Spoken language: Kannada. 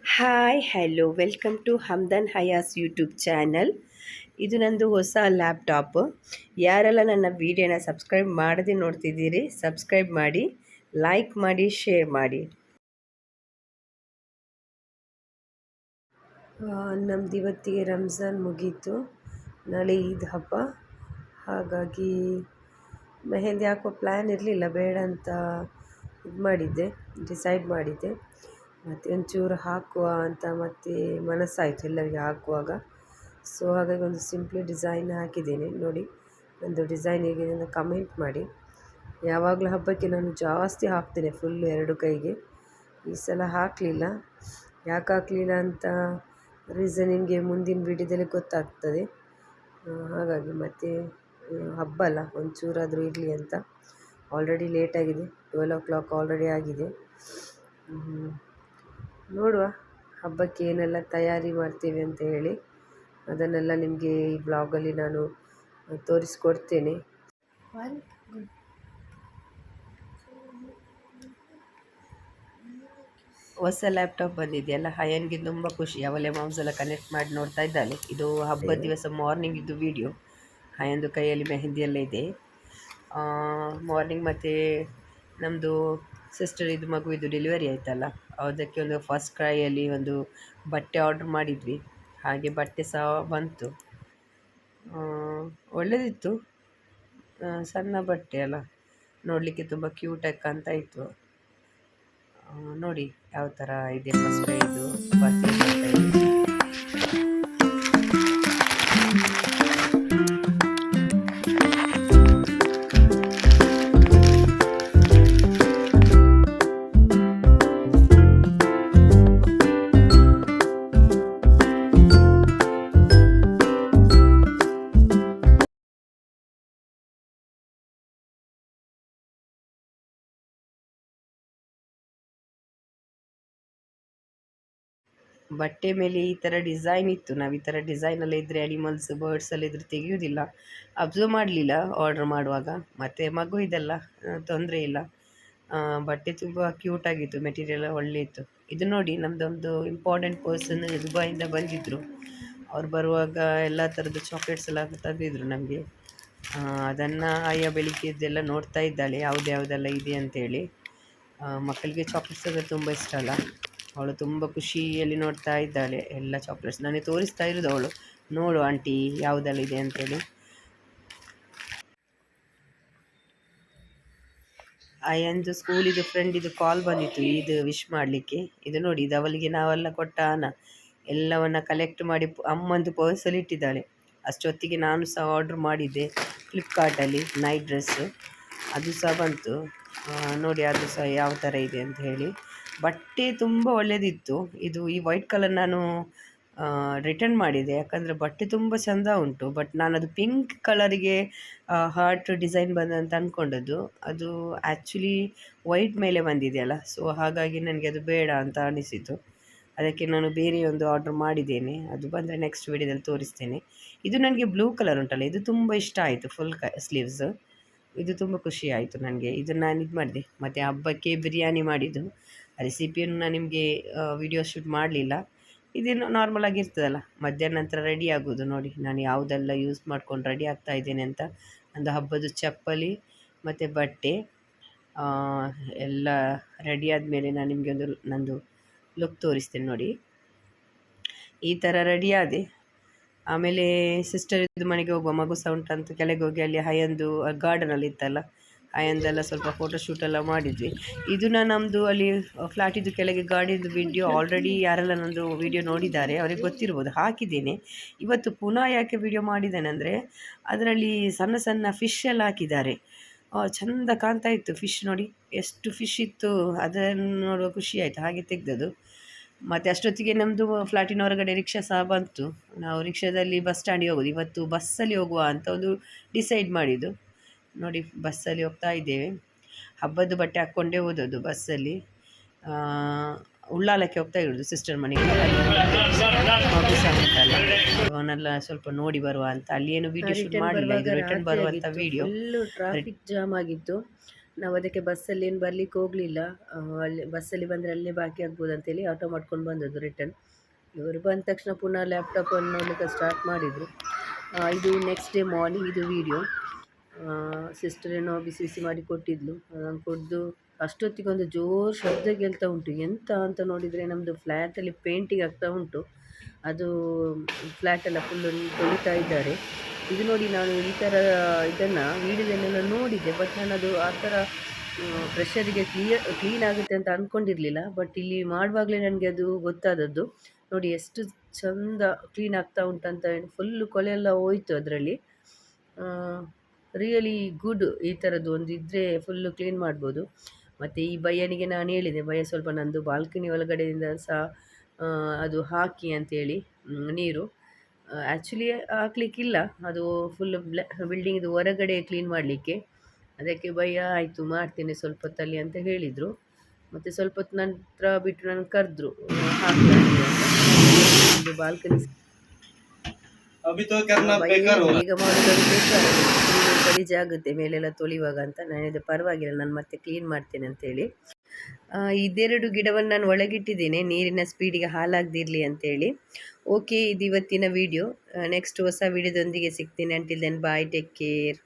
Hi hello welcome to Hamdan Hayas YouTube channel. ಇದು ನಂದು ಹೊಸ ಲ್ಯಾಪ್ಟಾಪ್. ಯಾರೆಲ್ಲ ನನ್ನ ವಿಡಿಯೋನ ಸಬ್ಸ್ಕ್ರೈಬ್ ಮಾಡದೆ ನೋಡ್ತಿದ್ದೀರಿ, ಸಬ್ಸ್ಕ್ರೈಬ್ ಮಾಡಿ, ಲೈಕ್ ಮಾಡಿ, ಶೇರ್ ಮಾಡಿ. ನಮ್ದು ಇವತ್ತಿಗೆ ರಂಜಾನ್ ಮುಗೀತು, ನಾಳೆ ಈದ್ ಹಬ್ಬ. ಹಾಗಾಗಿ ಮೆಹಂದಿ ಹಾಕೋ ಪ್ಲ್ಯಾನ್ ಇರಲಿಲ್ಲ, ಬೇಡ ಅಂತ ಡಿಸೈಡ್ ಮಾಡಿದ್ದೆ. ಮತ್ತು ಒಂಚೂರು ಹಾಕುವ ಅಂತ ಮತ್ತೆ ಮನಸ್ಸಾಯಿತು ಎಲ್ಲರಿಗೆ ಹಾಕುವಾಗ. ಸೊ ಹಾಗಾಗಿ ಒಂದು ಸಿಂಪ್ಲಿ ಡಿಸೈನ್ ಹಾಕಿದ್ದೇನೆ. ನೋಡಿ ಒಂದು ಡಿಸೈನ್ ಹೇಗಿದೆ ಅಂತ ಕಮೆಂಟ್ ಮಾಡಿ. ಯಾವಾಗಲೂ ಹಬ್ಬಕ್ಕೆ ನಾನು ಜಾಸ್ತಿ ಹಾಕ್ತೇನೆ, ಫುಲ್ಲು 2 ಕೈಗೆ. ಈ ಸಲ ಹಾಕಲಿಲ್ಲ. ಯಾಕೆ ಹಾಕಲಿಲ್ಲ ಅಂತ ರೀಸನ್ ನಿಮಗೆ ಮುಂದಿನ ವಿಡಿಯೋದಲ್ಲಿ ಗೊತ್ತಾಗ್ತದೆ. ಹಾಗಾಗಿ ಮತ್ತು ಹಬ್ಬ ಅಲ್ಲ, ಒಂಚೂರಾದರೂ ಇರಲಿ ಅಂತ. ಆಲ್ರೆಡಿ ಲೇಟಾಗಿದೆ, 12 o'clock ಆಲ್ರೆಡಿ ಆಗಿದೆ. ನೋಡುವ ಹಬ್ಬಕ್ಕೆ ಏನೆಲ್ಲ ತಯಾರಿ ಮಾಡ್ತೇವೆ ಅಂತ ಹೇಳಿ. ಅದನ್ನೆಲ್ಲ ನಿಮಗೆ ಈ ಬ್ಲಾಗಲ್ಲಿ ನಾನು ತೋರಿಸ್ಕೊಡ್ತೇನೆ. ಹೊಸ ಲ್ಯಾಪ್ಟಾಪ್ ಬಂದಿದೆಯಲ್ಲ, ಹಯನ್ಗೆ ತುಂಬ ಖುಷಿ. ಅವಳೆ ಮೌಸ್ ಎಲ್ಲ ಕನೆಕ್ಟ್ ಮಾಡಿ ನೋಡ್ತಾ ಇದ್ದಾಳೆ. ಇದು ಹಬ್ಬದ ದಿವಸ ಮಾರ್ನಿಂಗ್ ಇದ್ದು ವಿಡಿಯೋ. ಹಯನ್ದು ಕೈಯಲ್ಲಿ ಮೆಹಂದಿ ಎಲ್ಲ ಇದೆ ಮಾರ್ನಿಂಗ್. ಮತ್ತು ನಮ್ಮದು ಸಿಸ್ಟರ್ ಇದು ಮಗುವಿದು ಡೆಲಿವರಿ ಆಯಿತಲ್ಲ, ಅದಕ್ಕೆ ಒಂದು ಫಸ್ಟ್ ಕ್ರೈಯಲ್ಲಿ ಒಂದು ಬಟ್ಟೆ ಆರ್ಡ್ರ್ ಮಾಡಿದ್ವಿ. ಹಾಗೆ ಬಟ್ಟೆ ಸಹ ಬಂತು, ಒಳ್ಳೆದಿತ್ತು. ಸಣ್ಣ ಬಟ್ಟೆ ಅಲ್ಲ, ನೋಡಲಿಕ್ಕೆ ತುಂಬ ಕ್ಯೂಟಾಗಿ ಕಾಣ್ತಾ ಇತ್ತು. ನೋಡಿ ಯಾವ ಥರ ಇದೆ ಫಸ್ಟ್ ಇದು ಪರ್ಚೇಸ್ ಮಾಡ್ತಾ ಇದ್ದೀನಿ. ಬಟ್ಟೆ ಮೇಲೆ ಈ ಥರ ಡಿಸೈನ್ ಇತ್ತು. ನಾವು ಈ ಥರ ಡಿಸೈನೆಲ್ಲ ಇದ್ದರೆ ಅನಿಮಲ್ಸ್ ಬರ್ಡ್ಸ್ ಎಲ್ಲ ಇದ್ರೆ ತೆಗೆಯೋದಿಲ್ಲ, ಅಬ್ಸರ್ವ್ ಮಾಡಲಿಲ್ಲ ಆರ್ಡ್ರ್ ಮಾಡುವಾಗ. ಮತ್ತು ಮಗು ಇದೆಲ್ಲ ತೊಂದರೆ ಇಲ್ಲ. ಬಟ್ಟೆ ತುಂಬ ಕ್ಯೂಟಾಗಿತ್ತು, ಮೆಟೀರಿಯಲ್ ಒಳ್ಳೆ ಇತ್ತು. ಇದು ನೋಡಿ ನಮ್ಮದೊಂದು ಇಂಪಾರ್ಟೆಂಟ್ ಪರ್ಸನ್ ದುಬೈಯಿಂದ ಬಂದಿದ್ದರು. ಅವ್ರು ಬರುವಾಗ ಎಲ್ಲ ಥರದ್ದು ಚಾಕ್ಲೇಟ್ಸ್ ಎಲ್ಲ ತಂದಿದ್ರು ನಮಗೆ. ಅದನ್ನು ಆಯಾ ಬೆಳಿಗ್ಗೆದ್ದೆಲ್ಲ ನೋಡ್ತಾ ಇದ್ದಾಳೆ ಯಾವುದೆಲ್ಲ ಇದೆ ಅಂತೇಳಿ. ಮಕ್ಕಳಿಗೆ ಚಾಕ್ಲೇಟ್ಸ್ ಅಂದರೆ ತುಂಬ ಇಷ್ಟ ಅಲ್ಲ. ಅವಳು ತುಂಬ ಖುಷಿಯಲ್ಲಿ ನೋಡ್ತಾ ಇದ್ದಾಳೆ ಎಲ್ಲ ಚಾಕ್ಲೇಟ್ಸ್. ನನಗೆ ತೋರಿಸ್ತಾ ಇರೋದು ಅವಳು, ನೋಡು ಆಂಟಿ ಯಾವುದೆಲ್ಲ ಇದೆ ಅಂತೇಳಿ. ಅಯ್ಯಂದು ಸ್ಕೂಲಿದು ಫ್ರೆಂಡಿದು ಕಾಲ್ ಬಂದಿತ್ತು ಇದು ವಿಶ್ ಮಾಡಲಿಕ್ಕೆ. ಇದು ನೋಡಿ, ಇದು ಅವಳಿಗೆ ನಾವೆಲ್ಲ ಕೊಟ್ಟ ಹಣ ಎಲ್ಲವನ್ನು ಕಲೆಕ್ಟ್ ಮಾಡಿ ಅಮ್ಮಂದು ಪರ್ಸಲ್ಲಿ ಇಟ್ಟಿದ್ದಾಳೆ. ಅಷ್ಟೊತ್ತಿಗೆ ನಾನು ಸಹ ಆರ್ಡ್ರ್ ಮಾಡಿದ್ದೆ ಫ್ಲಿಪ್ಕಾರ್ಟಲ್ಲಿ ನೈಟ್ ಡ್ರೆಸ್ಸು, ಅದು ಸಹ ಬಂತು. ನೋಡಿ ಅದು ಸಹ ಯಾವ ಥರ ಇದೆ ಅಂತ ಹೇಳಿ. ಬಟ್ಟೆ ತುಂಬ ಒಳ್ಳೆಯದಿತ್ತು. ಇದು ಈ ವೈಟ್ ಕಲರ್ ನಾನು ರಿಟರ್ನ್ ಮಾಡಿದೆ, ಯಾಕಂದರೆ ಬಟ್ಟೆ ತುಂಬ ಚೆಂದ ಉಂಟು. ಬಟ್ ನಾನು ಅದು ಪಿಂಕ್ ಕಲರಿಗೆ ಹಾರ್ಟ್ ಡಿಸೈನ್ ಬಂದಂತ ಅಂದ್ಕೊಂಡದ್ದು, ಅದು ಆ್ಯಕ್ಚುಲಿ ವೈಟ್ ಮೇಲೆ ಬಂದಿದೆಯಲ್ಲ. ಸೊ ಹಾಗಾಗಿ ನನಗೆ ಅದು ಬೇಡ ಅಂತ ಅನಿಸಿತು. ಅದಕ್ಕೆ ನಾನು ಬೇರೆ ಒಂದು ಆರ್ಡ್ರ್ ಮಾಡಿದ್ದೇನೆ, ಅದು ಬಂದರೆ ನೆಕ್ಸ್ಟ್ ವಿಡಿಯೋದಲ್ಲಿ ತೋರಿಸ್ತೇನೆ. ಇದು ನನಗೆ ಬ್ಲೂ ಕಲರ್ ಉಂಟಲ್ಲ, ಇದು ತುಂಬ ಇಷ್ಟ ಆಯಿತು. ಫುಲ್ ಸ್ಲೀವ್ಸ್ ಇದು ತುಂಬ ಖುಷಿ ಆಯಿತು ನನಗೆ. ಇದನ್ನು ನಾನು ಇದು ಮಾಡಿದೆ. ಮತ್ತು ಹಬ್ಬಕ್ಕೆ ಬಿರಿಯಾನಿ ಮಾಡಿದ್ದು ರೆಸಿಪಿಯನ್ನು ನಾನು ನಿಮಗೆ ವಿಡಿಯೋ ಶೂಟ್ ಮಾಡಲಿಲ್ಲ. ಇದೇನು ನಾರ್ಮಲ್ ಆಗಿರ್ತದಲ್ಲ, ಮಧ್ಯಾಹ್ನ ನಂತರ ರೆಡಿ ಆಗೋದು. ನೋಡಿ ನಾನು ಯಾವುದೆಲ್ಲ ಯೂಸ್ ಮಾಡ್ಕೊಂಡು ರೆಡಿ ಆಗ್ತಾ ಇದ್ದೇನೆ ಅಂತ. ಒಂದು ಹಬ್ಬದ ಚಪ್ಪಲಿ ಮತ್ತು ಬಟ್ಟೆ ಎಲ್ಲ ರೆಡಿ ಆದಮೇಲೆ ನಾನು ನಿಮಗೆ ಒಂದು ನಂದು ಲುಕ್ ತೋರಿಸ್ತೇನೆ. ನೋಡಿ ಈ ಥರ ರೆಡಿ ಆದೆ. ಆಮೇಲೆ ಸಿಸ್ಟರ್ ಇದು ಮನೆಗೆ ಹೋಗುವ, ಮಗು ಸಹ ಉಂಟಂತ ಕೆಳಗೆ ಹೋಗಿ ಅಲ್ಲಿ ಹಯಂದು ಗಾರ್ಡನಲ್ಲಿ ಇತ್ತಲ್ಲ, ಹಯಂದೆಲ್ಲ ಸ್ವಲ್ಪ ಫೋಟೋಶೂಟ್ ಎಲ್ಲ ಮಾಡಿದ್ವಿ. ಇದು ನಮ್ಮದು ಅಲ್ಲಿ ಫ್ಲಾಟಿದ್ದು ಕೆಳಗೆ ಗಾರ್ಡನ್ದು ವಿಡಿಯೋ ಆಲ್ರೆಡಿ ಯಾರೆಲ್ಲ ನನ್ನದು ವಿಡಿಯೋ ನೋಡಿದ್ದಾರೆ ಅವರಿಗೆ ಗೊತ್ತಿರ್ಬೋದು, ಹಾಕಿದ್ದೇನೆ. ಇವತ್ತು ಪುನಃ ಯಾಕೆ ವಿಡಿಯೋ ಮಾಡಿದ್ದೇನೆ ಅಂದರೆ, ಅದರಲ್ಲಿ ಸಣ್ಣ ಸಣ್ಣ ಫಿಶ್ ಎಲ್ಲ ಹಾಕಿದ್ದಾರೆ. ಚೆಂದ ಕಾಣ್ತಾ ಇತ್ತು ಫಿಶ್. ನೋಡಿ ಎಷ್ಟು ಫಿಶ್ ಇತ್ತು, ಅದನ್ನು ನೋಡುವ ಖುಷಿ ಆಯಿತು, ಹಾಗೆ ತೆಗೆದದು. ಮತ್ತು ಅಷ್ಟೊತ್ತಿಗೆ ನಮ್ಮದು ಫ್ಲ್ಯಾಟಿನ ಹೊರಗಡೆ ರಿಕ್ಷಾ ಸಹ ಬಂತು. ನಾವು ರಿಕ್ಷಾದಲ್ಲಿ ಬಸ್ ಸ್ಟ್ಯಾಂಡಿಗೆ ಹೋಗೋದು. ಇವತ್ತು ಬಸ್ಸಲ್ಲಿ ಹೋಗುವ ಅಂತ ಒಂದು ಡಿಸೈಡ್ ಮಾಡಿದ್ದು. ನೋಡಿ ಬಸ್ಸಲ್ಲಿ ಹೋಗ್ತಾ ಇದ್ದೇವೆ. ಹಬ್ಬದ ಬಟ್ಟೆ ಹಾಕ್ಕೊಂಡೇ ಹೋದದ್ದು ಬಸ್ಸಲ್ಲಿ. ಉಳ್ಳಾಲಕ್ಕೆ ಹೋಗ್ತಾ ಇರೋದು ಸಿಸ್ಟರ್ ಮನೆಗೆ. ಮಗು ಸಹ ಉಂಟಲ್ಲ, ಅವನ್ನೆಲ್ಲ ಸ್ವಲ್ಪ ನೋಡಿ ಬರುವ ಅಂತ ಅಲ್ಲಿ ಏನು ವಿಡಿಯೋ ಶೂಟ್ ಮಾಡಲಿಲ್ಲ. ಇದು ರಿಟರ್ನ್ ಬರುವಂಥ ವಿಡಿಯೋ. ಫುಲ್ಲು ಟ್ರಾಫಿಕ್ ಜಾಮ್ ಆಗಿತ್ತು. ನಾವು ಅದಕ್ಕೆ ಬಸ್ಸಲ್ಲಿ ಏನು ಬರಲಿಕ್ಕೆ ಹೋಗಲಿಲ್ಲ. ಅಲ್ಲಿ ಬಸ್ಸಲ್ಲಿ ಬಂದರೆ ಅಲ್ಲೇ ಬಾಕಿ ಆಗ್ಬೋದು ಅಂತೇಳಿ ಆಟೋ ಮಾಡ್ಕೊಂಡು ಬಂದದ್ದು ರಿಟರ್ನ್. ಇವರು ಬಂದ ತಕ್ಷಣ ಪುನಃ ಲ್ಯಾಪ್ಟಾಪನ್ನು ನೋಡಲಿಕ್ಕೆ ಸ್ಟಾರ್ಟ್ ಮಾಡಿದರು. ಇದು ನೆಕ್ಸ್ಟ್ ಡೇ ಮಾರ್ನಿಂಗ್ ಇದು ವಿಡಿಯೋ. ಸಿಸ್ಟರ್ ಏನೋ ಬಿಸಿ ಬಿಸಿ ಮಾಡಿ ಕೊಟ್ಟಿದ್ಲು, ನಾನು ಕುಡಿದು ಅಷ್ಟೊತ್ತಿಗೆ ಒಂದು ಜೋರು ಶಬ್ದ ಕೇಳ್ತಾ ಉಂಟು. ಎಂತ ಅಂತ ನೋಡಿದರೆ ನಮ್ಮದು ಫ್ಲ್ಯಾಟಲ್ಲಿ ಪೇಂಟಿಂಗ್ ಆಗ್ತಾ ಉಂಟು. ಅದು ಫ್ಲ್ಯಾಟೆಲ್ಲ ಫುಲ್ಲು ತೊಳಿತಾ ಇದ್ದಾರೆ. ಇದು ನೋಡಿ, ನಾನು ಈ ಥರ ಇದನ್ನು ವೀಡಿಯೋದನ್ನೆಲ್ಲ ನೋಡಿದ್ದೆ, ಬಟ್ ನಾನು ಅದು ಆ ಥರ ಪ್ರೆಷರಿಗೆ ಕ್ಲೀನ್ ಆಗುತ್ತೆ ಅಂತ ಅಂದ್ಕೊಂಡಿರಲಿಲ್ಲ. ಬಟ್ ಇಲ್ಲಿ ಮಾಡುವಾಗಲೇ ನನಗೆ ಅದು ಗೊತ್ತಾದದ್ದು. ನೋಡಿ ಎಷ್ಟು ಚಂದ ಕ್ಲೀನ್ ಆಗ್ತಾ ಉಂಟಂತ. ಫುಲ್ಲು ಕೊಳೆ ಎಲ್ಲ ಹೋಯಿತು ಅದರಲ್ಲಿ. Really good. ಈ ಥರದ್ದು ಒಂದು ಇದ್ದರೆ ಫುಲ್ಲು ಕ್ಲೀನ್ ಮಾಡ್ಬೋದು. ಮತ್ತು ಈ ಬಯ್ಯನಿಗೆ ನಾನು ಹೇಳಿದೆ, ಬಯ್ಯ ಸ್ವಲ್ಪ ನಂದು ಬಾಲ್ಕನಿ ಒಳಗಡೆಯಿಂದ ಸಹ ಅದು ಹಾಕಿ ಅಂತೇಳಿ ನೀರು. ಆ್ಯಕ್ಚುಲಿ ಹಾಕ್ಲಿಕ್ಕಿಲ್ಲ, ಅದು ಫುಲ್ ಬಿಲ್ಡಿಂಗ್ದು ಹೊರಗಡೆ ಕ್ಲೀನ್ ಮಾಡಲಿಕ್ಕೆ. ಅದಕ್ಕೆ ಭಯ ಆಯಿತು ಮಾಡ್ತೇನೆ ಸ್ವಲ್ಪ ಹೊತ್ತಲ್ಲಿ ಅಂತ ಹೇಳಿದರು. ಮತ್ತು ಸ್ವಲ್ಪ ಹೊತ್ತು ನಂತರ ಬಿಟ್ಟು ನನಗೆ ಕರೆದ್ರು ಹಾಕ್ತಾರೆ ಅಂತ. ಬಾಲ್ಕನಿ ಈಗ ಮಾಡೋದು ಬೇಕಾದ್ರೆ ಗಲೀಜಾಗುತ್ತೆ ಮೇಲೆಲ್ಲ ತೊಳಿವಾಗ ಅಂತ. ನಾನಿದು ಪರವಾಗಿಲ್ಲ, ನಾನು ಮತ್ತೆ ಕ್ಲೀನ್ ಮಾಡ್ತೇನೆ ಅಂತೇಳಿ. ಇದೆರಡು ಗಿಡವನ್ನು ನಾನು ಒಳಗಿಟ್ಟಿದ್ದೇನೆ, ನೀರಿನ ಸ್ಪೀಡಿಗೆ ಹಾಲಾಗದಿರಲಿ ಅಂತೇಳಿ. ಓಕೆ, ಇದು ಇವತ್ತಿನ ವಿಡಿಯೋ. ನೆಕ್ಸ್ಟ್ ಹೊಸ ವಿಡಿಯೋದೊಂದಿಗೆ ಸಿಗ್ತೀನಿ. Until then bye, take care.